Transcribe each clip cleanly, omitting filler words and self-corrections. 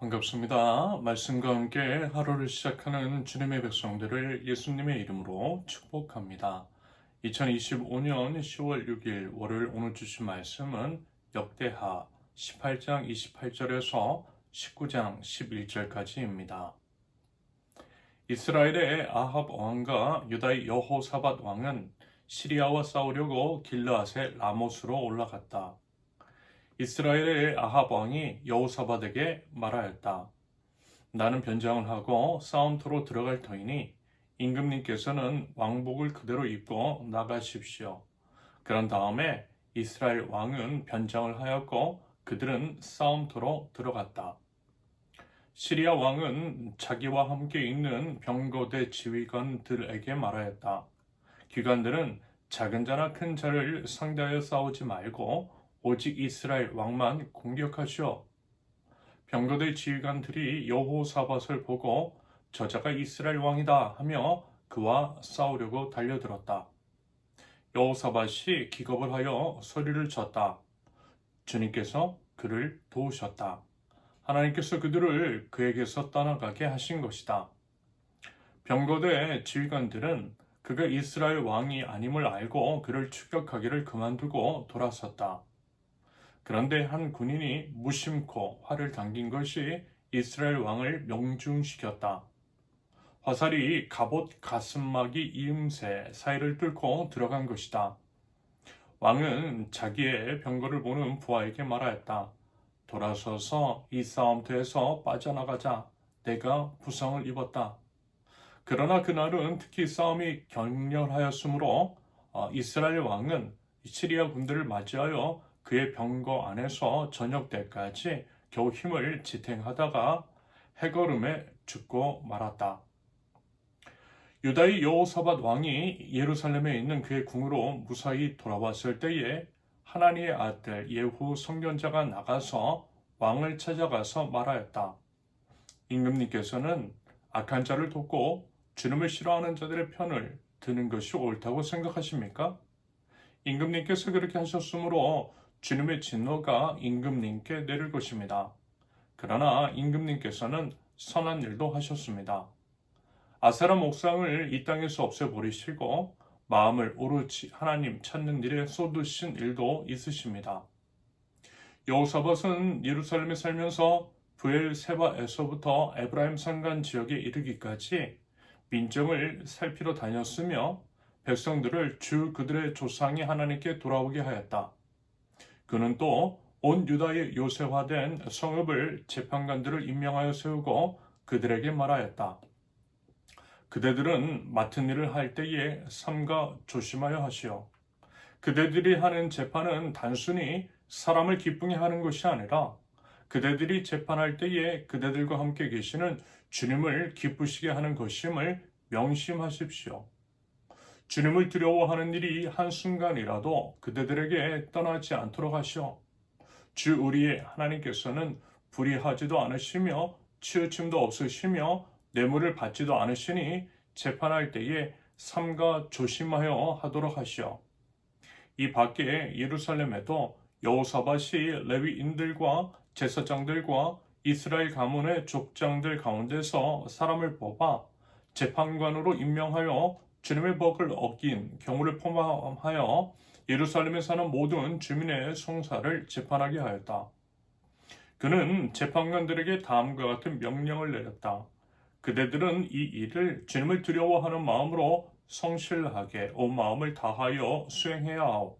반갑습니다. 말씀과 함께 하루를 시작하는 주님의 백성들을 예수님의 이름으로 축복합니다. 2025년 10월 6일 월요일 오늘 주신 말씀은 역대하 18장 28절에서 19장 11절까지입니다. 이스라엘의 아합 왕과 유다의 여호사밧 왕은 시리아와 싸우려고 길르앗의 라못으로 올라갔다. 이스라엘의 아합 왕이 여호사밧에게 말하였다. 나는 변장을 하고 싸움터로 들어갈 터이니 임금님께서는 왕복을 그대로 입고 나가십시오. 그런 다음에 이스라엘 왕은 변장을 하였고 그들은 싸움터로 들어갔다. 시리아 왕은 자기와 함께 있는 병거대 지휘관들에게 말하였다. 기관들은 작은 자나 큰 자를 상대하여 싸우지 말고 오직 이스라엘 왕만 공격하시오. 병거대 지휘관들이 여호사밧을 보고 저자가 이스라엘 왕이다 하며 그와 싸우려고 달려들었다. 여호사밧이 기겁을 하여 소리를 쳤다. 주님께서 그를 도우셨다. 하나님께서 그들을 그에게서 떠나가게 하신 것이다. 병거대 지휘관들은 그가 이스라엘 왕이 아님을 알고 그를 추격하기를 그만두고 돌아섰다. 그런데 한 군인이 무심코 활을 당긴 것이 이스라엘 왕을 명중시켰다. 화살이 갑옷 가슴막이 이음새 사이를 뚫고 들어간 것이다. 왕은 자기의 병거를 보는 부하에게 말하였다. 돌아서서 이 싸움터에서 빠져나가자. 내가 부상을 입었다. 그러나 그날은 특히 싸움이 격렬하였으므로 이스라엘 왕은 시리아 군대를 맞이하여 그의 병거 안에서 저녁 때까지 겨우 힘을 지탱하다가 해걸음에 죽고 말았다. 유다의 여호사밧 왕이 예루살렘에 있는 그의 궁으로 무사히 돌아왔을 때에 하나니의 아들 예후 선견자가 나가서 왕을 찾아가서 말하였다. 임금님께서는 악한 자를 돕고 주님을 싫어하는 자들의 편을 드는 것이 옳다고 생각하십니까? 임금님께서 그렇게 하셨으므로 주님의 진노가 임금님께 내릴 것입니다. 그러나 임금님께서는 선한 일도 하셨습니다. 아세라 목상을 이 땅에서 없애버리시고 마음을 오롯이 하나님 찾는 일에 쏟으신 일도 있으십니다. 여호사밧은 예루살렘에 살면서 브엘세바에서부터 에브라임 산간 지역에 이르기까지 민정을 살피러 다녔으며 백성들을 주 그들의 조상이 하나님께 돌아오게 하였다. 그는 또 온 유다의 요새화된 성읍을 재판관들을 임명하여 세우고 그들에게 말하였다. 그대들은 맡은 일을 할 때에 삼가 조심하여 하시오. 그대들이 하는 재판은 단순히 사람을 기쁘게 하는 것이 아니라 그대들이 재판할 때에 그대들과 함께 계시는 주님을 기쁘시게 하는 것임을 명심하십시오. 주님을 두려워하는 일이 한순간이라도 그대들에게 떠나지 않도록 하시오. 주 우리의 하나님께서는 불의하지도 않으시며 치우침도 없으시며 뇌물을 받지도 않으시니 재판할 때에 삼가 조심하여 하도록 하시오. 이 밖에 예루살렘에도 여호사밧이 레위인들과 제사장들과 이스라엘 가문의 족장들 가운데서 사람을 뽑아 재판관으로 임명하여 주님의 법을 어긴 경우를 포함하여 예루살렘에 사는 모든 주민의 송사를 재판하게 하였다. 그는 재판관들에게 다음과 같은 명령을 내렸다. 그대들은 이 일을 주님을 두려워하는 마음으로 성실하게 온 마음을 다하여 수행해야 하오.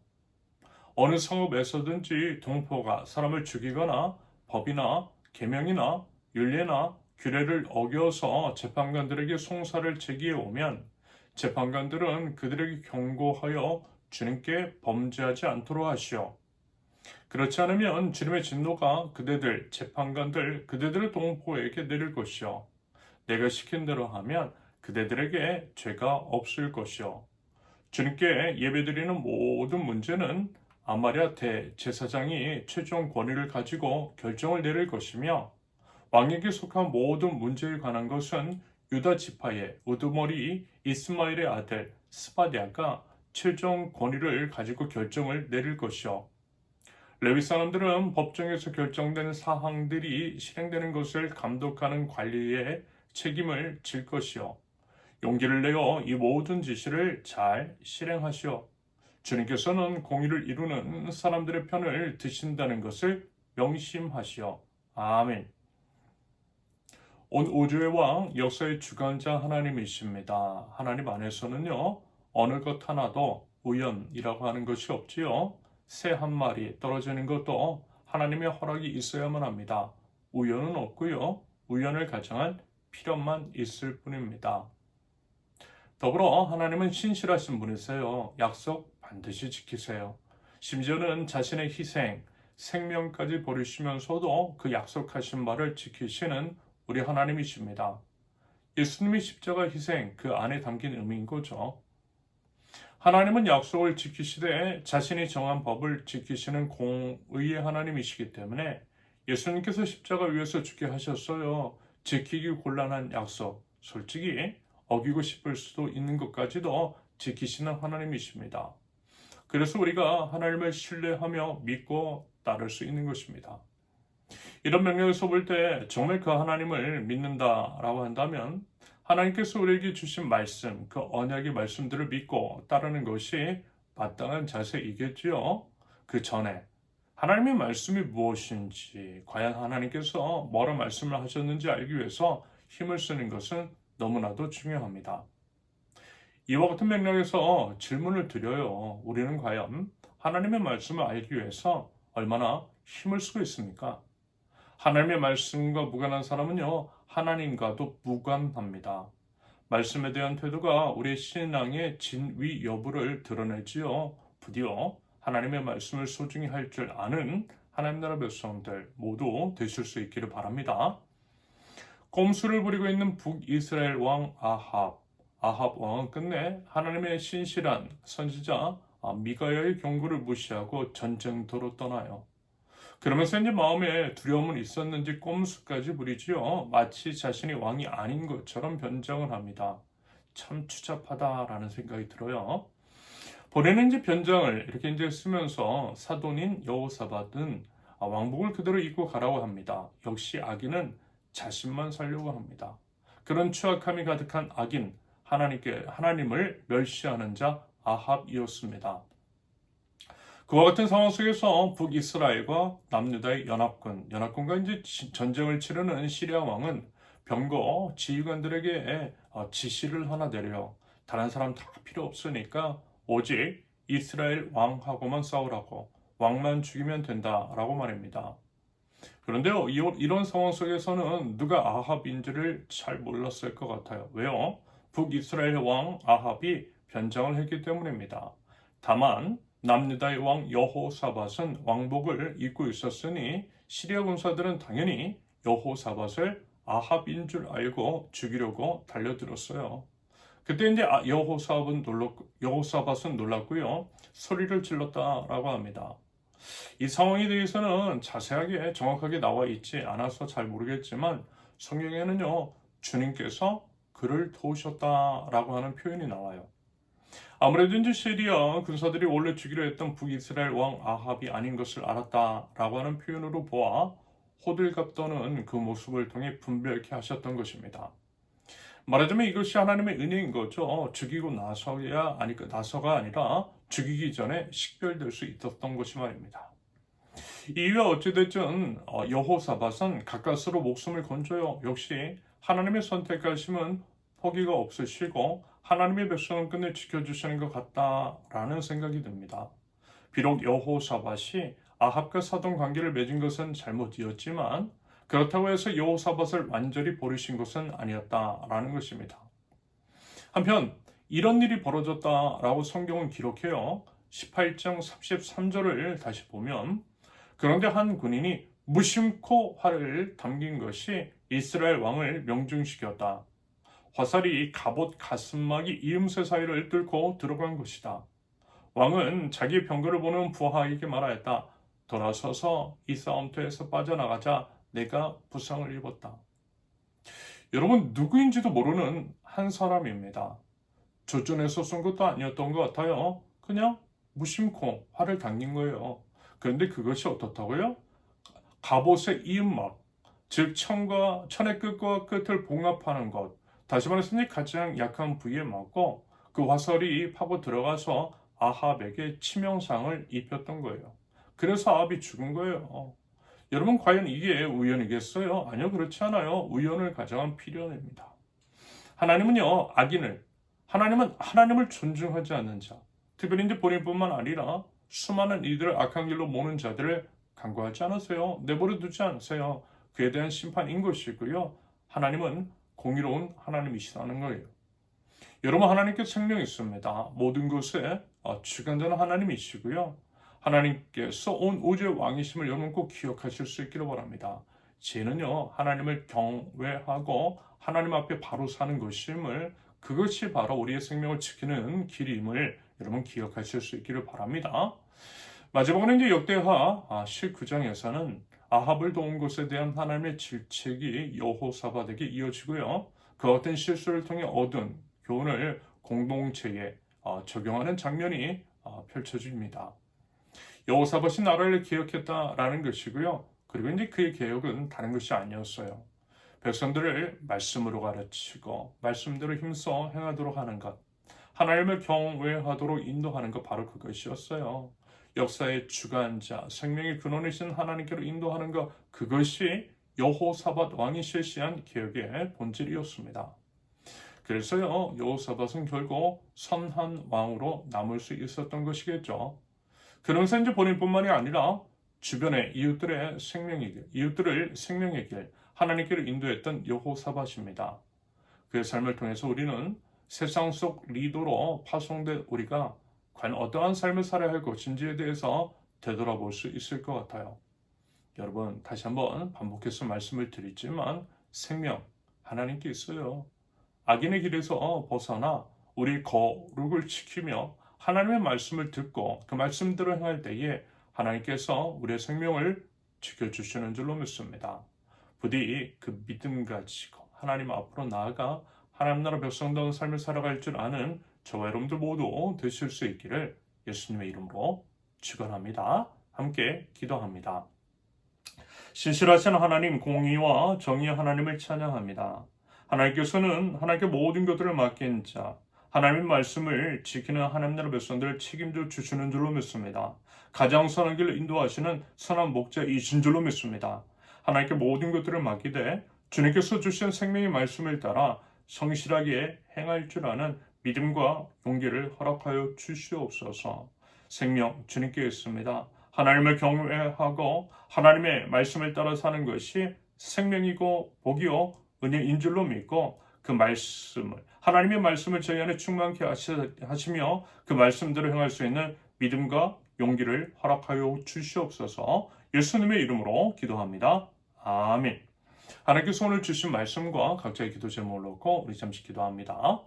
어느 성읍에서든지 동포가 사람을 죽이거나 법이나 계명이나 율례나 규례를 어겨서 재판관들에게 송사를 제기해 오면 재판관들은 그들에게 경고하여 주님께 범죄하지 않도록 하시오. 그렇지 않으면 주님의 진노가 그대들, 재판관들, 그대들의 동포에게 내릴 것이오. 내가 시킨 대로 하면 그대들에게 죄가 없을 것이오. 주님께 예배드리는 모든 문제는 아마랴 대제사장이 최종 권위를 가지고 결정을 내릴 것이며 왕에게 속한 모든 문제에 관한 것은 유다 지파의 우두머리 이스마엘의 아들 스바디아가 최종 권위를 가지고 결정을 내릴 것이요. 레위 사람들은 법정에서 결정된 사항들이 실행되는 것을 감독하는 관리의 책임을 질 것이요. 용기를 내어 이 모든 지시를 잘 실행하시오. 주님께서는 공의를 이루는 사람들의 편을 드신다는 것을 명심하시오. 아멘. 온 우주의 왕, 역사의 주관자 하나님이십니다. 하나님 안에서는요, 어느 것 하나도 우연이라고 하는 것이 없지요. 새 한 마리 떨어지는 것도 하나님의 허락이 있어야만 합니다. 우연은 없고요. 우연을 가정한 필요만 있을 뿐입니다. 더불어 하나님은 신실하신 분이세요. 약속 반드시 지키세요. 심지어는 자신의 희생, 생명까지 버리시면서도 그 약속하신 바를 지키시는 우리 하나님이십니다. 예수님의 십자가 희생, 그 안에 담긴 의미인 거죠. 하나님은 약속을 지키시되 자신이 정한 법을 지키시는 공의의 하나님이시기 때문에 예수님께서 십자가 위에서 죽게 하셨어요. 지키기 곤란한 약속, 솔직히 어기고 싶을 수도 있는 것까지도 지키시는 하나님이십니다. 그래서 우리가 하나님을 신뢰하며 믿고 따를 수 있는 것입니다. 이런 맥락에서 볼 때 정말 그 하나님을 믿는다라고 한다면 하나님께서 우리에게 주신 말씀, 그 언약의 말씀들을 믿고 따르는 것이 마땅한 자세이겠지요. 그 전에 하나님의 말씀이 무엇인지, 과연 하나님께서 뭐라 말씀을 하셨는지 알기 위해서 힘을 쓰는 것은 너무나도 중요합니다. 이와 같은 맥락에서 질문을 드려요. 우리는 과연 하나님의 말씀을 알기 위해서 얼마나 힘을 쓰고 있습니까? 하나님의 말씀과 무관한 사람은요, 하나님과도 무관합니다. 말씀에 대한 태도가 우리의 신앙의 진위 여부를 드러내지요. 부디어 하나님의 말씀을 소중히 할 줄 아는 하나님 나라 백성들 모두 되실 수 있기를 바랍니다. 꼼수를 부리고 있는 북이스라엘 왕 아합 왕은 끝내 하나님의 신실한 선지자 미가야의 경고를 무시하고 전쟁터로 떠나요. 그러면서 이제 마음에 두려움은 있었는지 꼼수까지 부리지요. 마치 자신이 왕이 아닌 것처럼 변장을 합니다. 참 추잡하다라는 생각이 들어요. 본인은 이제 변장을 이렇게 이제 쓰면서 사돈인 여호사밧은 왕복을 그대로 입고 가라고 합니다. 역시 악인은 자신만 살려고 합니다. 그런 추악함이 가득한 악인, 하나님을 멸시하는 자 아합이었습니다. 그와 같은 상황 속에서 북이스라엘과 남유다의 연합군과 이제 전쟁을 치르는 시리아 왕은 병거 지휘관들에게 지시를 하나 내려 다른 사람 다 필요 없으니까 오직 이스라엘 왕하고만 싸우라고, 왕만 죽이면 된다라고 말입니다. 그런데요, 이런 상황 속에서는 누가 아합인지를 잘 몰랐을 것 같아요. 왜요? 북이스라엘 왕 아합이 변장을 했기 때문입니다. 다만 남유다의 왕 여호사밧은 왕복을 입고 있었으니 시리아 군사들은 당연히 여호사밧을 아합인 줄 알고 죽이려고 달려들었어요. 그때 이제 여호사밧은 놀랐고요. 소리를 질렀다라고 합니다. 이 상황에 대해서는 자세하게 정확하게 나와 있지 않아서 잘 모르겠지만 성경에는요, 주님께서 그를 도우셨다라고 하는 표현이 나와요. 아무래도 이제 시리아 군사들이 원래 죽이려 했던 북이스라엘 왕 아합이 아닌 것을 알았다라고 하는 표현으로 보아 호들갑 떠는 그 모습을 통해 분별케 하셨던 것입니다. 말하자면 이것이 하나님의 은혜인 거죠. 죽이고 나서가 아니라 죽이기 전에 식별될 수 있었던 것이 말입니다. 이유와 어찌됐든 여호사밧은 가까스로 목숨을 건져요. 역시 하나님의 선택하심은 포기가 없으시고 하나님의 백성은 끝내 지켜주시는 것 같다라는 생각이 듭니다. 비록 여호사밧이 아합과 사돈 관계를 맺은 것은 잘못이었지만 그렇다고 해서 여호사밧을 완전히 버리신 것은 아니었다라는 것입니다. 한편 이런 일이 벌어졌다라고 성경은 기록해요. 18장 33절을 다시 보면 그런데 한 군인이 무심코 활을 당긴 것이 이스라엘 왕을 명중시켰다. 화살이 갑옷 가슴막이 이음새 사이를 뚫고 들어간 것이다. 왕은 자기 병거를 보는 부하에게 말하였다. 돌아서서 이 싸움터에서 빠져나가자. 내가 부상을 입었다. 여러분, 누구인지도 모르는 한 사람입니다. 조준해서 쏜 것도 아니었던 것 같아요. 그냥 무심코 활을 당긴 거예요. 그런데 그것이 어떻다고요? 갑옷의 이음막, 즉 천의 끝과 끝을 봉합하는 것. 다시 말해서 가장 약한 부위에 맞고 그 화살이 파고 들어가서 아합에게 치명상을 입혔던 거예요. 그래서 아합이 죽은 거예요. 여러분 과연 이게 우연이겠어요? 아니요, 그렇지 않아요. 우연을 가정한 필연입니다. 하나님은요, 하나님은 하나님을 존중하지 않는 자, 특별히 이제 본인뿐만 아니라 수많은 이들을 악한 길로 모는 자들을 간과하지 않으세요. 내버려 두지 않으세요. 그에 대한 심판인 것이고요. 하나님은 공의로운 하나님이시라는 거예요. 여러분, 하나님께 생명이 있습니다. 모든 것에 주관자는 하나님이시고요. 하나님께서 온 우주의 왕이심을 여러분 꼭 기억하실 수 있기를 바랍니다. 죄는요, 하나님을 경외하고 하나님 앞에 바로 사는 것임을, 그것이 바로 우리의 생명을 지키는 길임을 여러분 기억하실 수 있기를 바랍니다. 마지막으로 이제 역대하 19장에서는 아합을 도운 것에 대한 하나님의 질책이 여호사밧에게 이어지고요. 그 어떤 실수를 통해 얻은 교훈을 공동체에 적용하는 장면이 펼쳐집니다. 여호사밧이 나라를 개혁했다라는 것이고요. 그리고 이제 그의 개혁은 다른 것이 아니었어요. 백성들을 말씀으로 가르치고 말씀대로 힘써 행하도록 하는 것, 하나님을 경외하도록 인도하는 것, 바로 그것이었어요. 역사의 주관자, 생명의 근원이신 하나님께로 인도하는 것, 그것이 여호사밧 왕이 실시한 개혁의 본질이었습니다. 그래서요, 여호사밧은 결국 선한 왕으로 남을 수 있었던 것이겠죠. 그러면서 이제 본인뿐만이 아니라 주변의 이웃들을 생명의 길, 하나님께로 인도했던 여호사밧입니다. 그의 삶을 통해서 우리는 세상 속 리더로 파송된 우리가 과연 어떠한 삶을 살아야 할 것인지에 대해서 되돌아볼 수 있을 것 같아요. 여러분, 다시 한번 반복해서 말씀을 드리지만 생명, 하나님께 있어요. 악인의 길에서 벗어나 우리 거룩을 지키며 하나님의 말씀을 듣고 그 말씀대로 행할 때에 하나님께서 우리의 생명을 지켜주시는 줄로 믿습니다. 부디 그 믿음 가지고 하나님 앞으로 나아가 하나님 나라 백성다운 삶을 살아갈 줄 아는 저와 여러분들 모두 되실 수 있기를 예수님의 이름으로 축원합니다. 함께 기도합니다. 신실하신 하나님, 공의와 정의의 하나님을 찬양합니다. 하나님께서는 하나님께 모든 것들을 맡긴 자, 하나님의 말씀을 지키는 하나님 나라 백성들을 책임져 주시는 줄로 믿습니다. 가장 선한 길로 인도하시는 선한 목자이신 줄로 믿습니다. 하나님께 모든 것들을 맡기되 주님께서 주신 생명의 말씀을 따라 성실하게 행할 줄 아는 믿음과 용기를 허락하여 주시옵소서. 생명 주님께 있습니다. 하나님을 경외하고 하나님의 말씀을 따라 사는 것이 생명이고 복이요 은혜인 줄로 믿고 그 말씀을, 하나님의 말씀을 저희 안에 충만케 하시며 그 말씀대로 행할 수 있는 믿음과 용기를 허락하여 주시옵소서. 예수님의 이름으로 기도합니다. 아멘. 하나님께서 오늘 주신 말씀과 각자의 기도 제목을 놓고 우리 잠시 기도합니다.